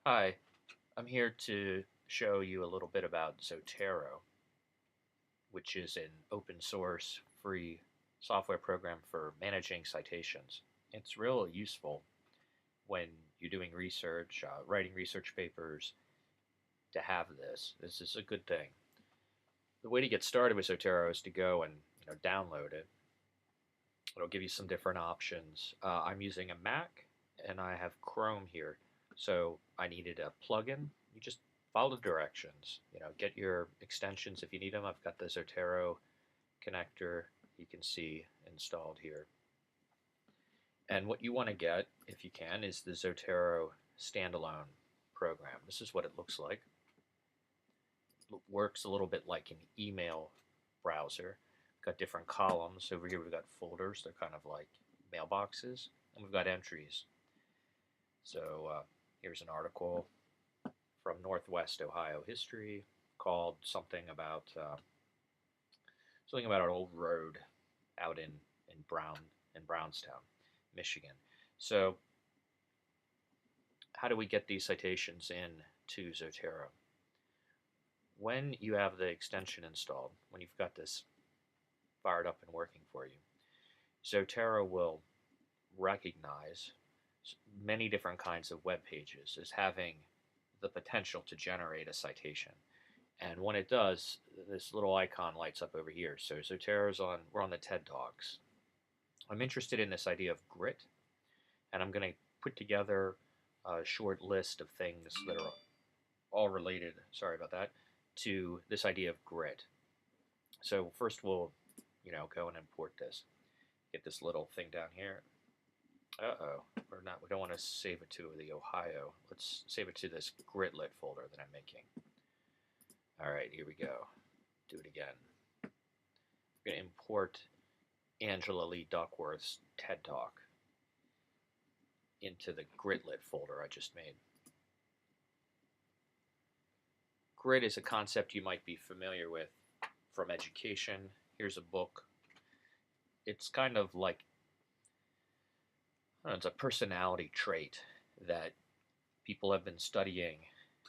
Hi, I'm here to show you a little bit about Zotero, which is an open source free software program for managing citations. It's real useful when you're doing research, writing research papers, to have this. This is a good thing. The way to get started with Zotero is to go and download it. It'll give you some different options. I'm using a Mac and I have Chrome here. So I needed a plugin. You just follow the directions. Get your extensions if you need them. I've got the Zotero connector you can see installed here. And what you want to get, if you can, is the Zotero Standalone program. This is what it looks like. It works a little bit like an email browser. Got different columns. Over here we've got folders. They're kind of like mailboxes. And we've got entries. So here's an article from Northwest Ohio history called something about an old road out in Brownstown, Michigan. So how do we get these citations in to Zotero? When you have the extension installed, when you've got this fired up and working for you, Zotero will recognize many different kinds of web pages as having the potential to generate a citation. And when it does, this little icon lights up over here. So Zotero's we're on the TED Talks. I'm interested in this idea of grit, and I'm going to put together a short list of things that are all related, sorry about that, to this idea of grit. So first we'll, go and import this. Get this little thing down here. We don't want to save it to the Ohio. Let's save it to this gritlit folder that I'm making. All right, here we go. Do it again. I'm going to import Angela Lee Duckworth's TED Talk into the gritlit folder I just made. Grit is a concept you might be familiar with from education. Here's a book. It's kind of like, it's a personality trait that people have been studying.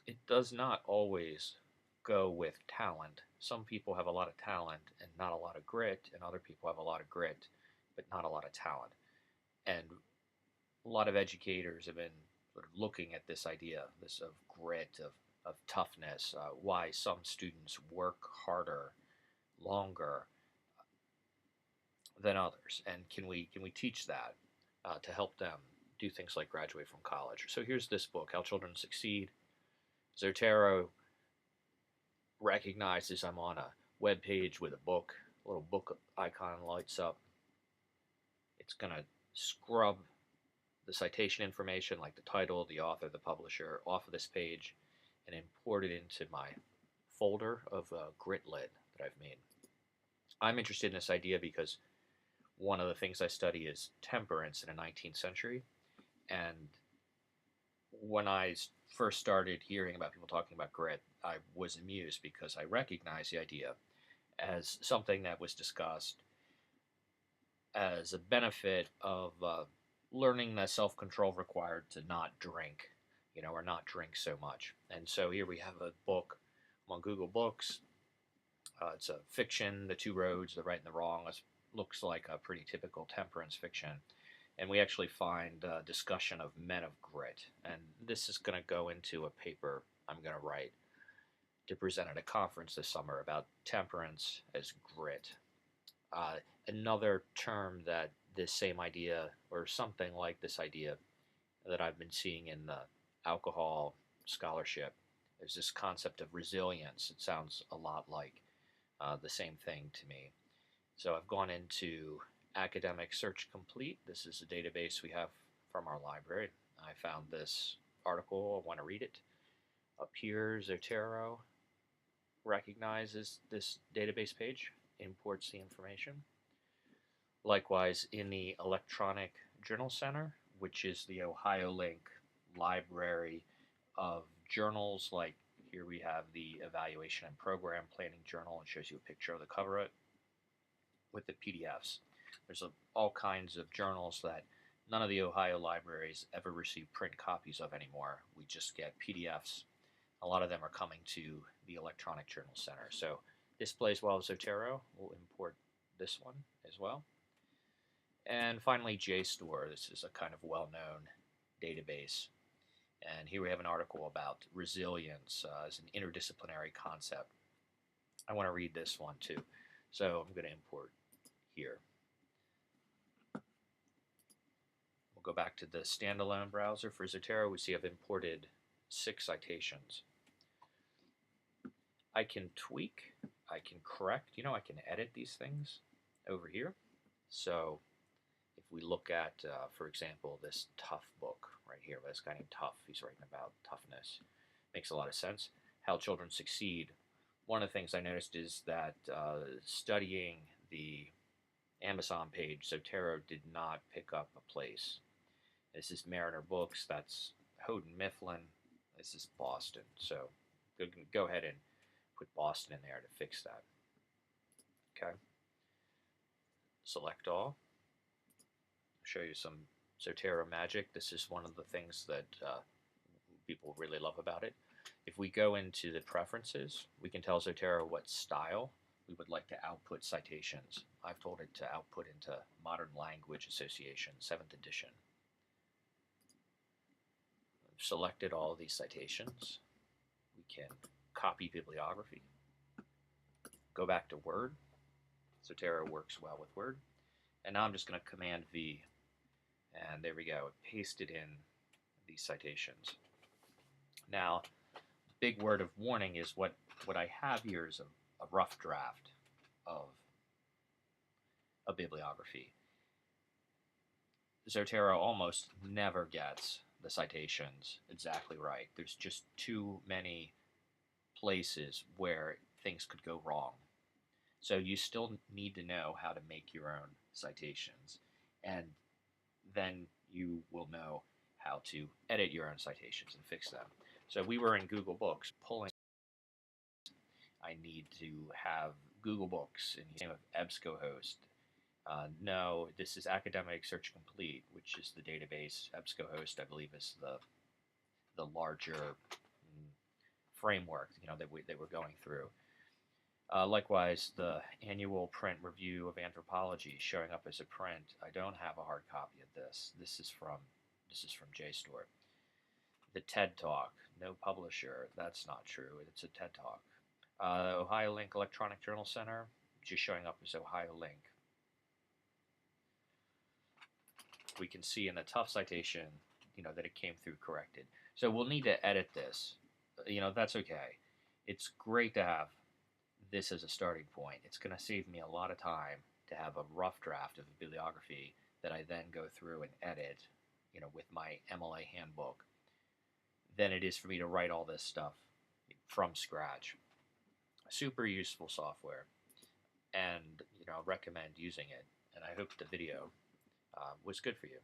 It does not always go with talent. Some people have a lot of talent and not a lot of grit, and other people have a lot of grit but not a lot of talent. And a lot of educators have been sort of looking at this idea, this of grit, of toughness, why some students work harder, longer than others, and can we teach that to help them do things like graduate from college? So here's this book, How Children Succeed. Zotero recognizes I'm on a web page with a book. A little book icon lights up. It's going to scrub the citation information, like the title, the author, the publisher, off of this page and import it into my folder of gritlit that I've made. I'm interested in this idea because one of the things I study is temperance in the 19th century. And when I first started hearing about people talking about grit, I was amused because I recognized the idea as something that was discussed as a benefit of learning the self-control required to not drink, or not drink so much. And so here we have a book on Google Books. It's a fiction, The Two Roads, The Right and the Wrong. It looks like a pretty typical temperance fiction. And we actually find a discussion of men of grit. And this is going to go into a paper I'm going to write to present at a conference this summer about temperance as grit. Another term that this same idea, or something like this idea, that I've been seeing in the alcohol scholarship is this concept of resilience. It sounds a lot like the same thing to me. So I've gone into Academic Search Complete. This is a database we have from our library. I found this article. I want to read it. Up here, Zotero recognizes this database page, imports the information. Likewise, in the Electronic Journal Center, which is the Ohio Link library of journals, like here we have the Evaluation and Program Planning Journal. It shows you a picture of the cover with the PDFs. There's all kinds of journals that none of the Ohio libraries ever receive print copies of anymore. We just get PDFs. A lot of them are coming to the Electronic Journal Center. So this plays well with Zotero. We'll import this one as well. And finally, Jstor. This is a kind of well-known database. And here we have an article about resilience as an interdisciplinary concept. I want to read this one too. So I'm going to import here. We'll go back to the Standalone browser for Zotero. We see I've imported 6 citations. I can tweak, I can correct, I can edit these things over here. So if we look at, for example, this Tough book right here, this guy named Tough, he's writing about toughness. Makes a lot of sense. How Children Succeed. One of the things I noticed is that studying the Amazon page, Zotero did not pick up a place. This is Mariner Books, that's Houghton Mifflin, this is Boston. So go ahead and put Boston in there to fix that. Okay. Select all. Show you some Zotero magic. This is one of the things that people really love about it. If we go into the preferences, we can tell Zotero what style we would like to output citations. I've told it to output into Modern Language Association, 7th edition. I've selected all of these citations. We can copy bibliography. Go back to Word. Zotero works well with Word. And now I'm just going to Command V. And there we go. It pasted in these citations. Now, big word of warning is what I have here is a rough draft of a bibliography. Zotero almost never gets the citations exactly right. There's just too many places where things could go wrong. So you still need to know how to make your own citations, and then you will know how to edit your own citations and fix them. So we were in Google Books pulling. I need to have Google Books in the name of EBSCOhost. No, this is Academic Search Complete, which is the database. EBSCOhost, I believe, is the larger framework that they were going through. Likewise, the annual print review of anthropology showing up as a print. I don't have a hard copy of this. This is from Jstor. The TED Talk, no publisher. That's not true. It's a TED Talk. Ohio Link Electronic Journal Center, just showing up as Ohio Link. We can see in the Tough citation, that it came through corrected. So we'll need to edit this. That's okay. It's great to have this as a starting point. It's going to save me a lot of time to have a rough draft of a bibliography that I then go through and edit, with my MLA handbook, than it is for me to write all this stuff from scratch. Super useful software, and recommend using it. And I hope the video was good for you.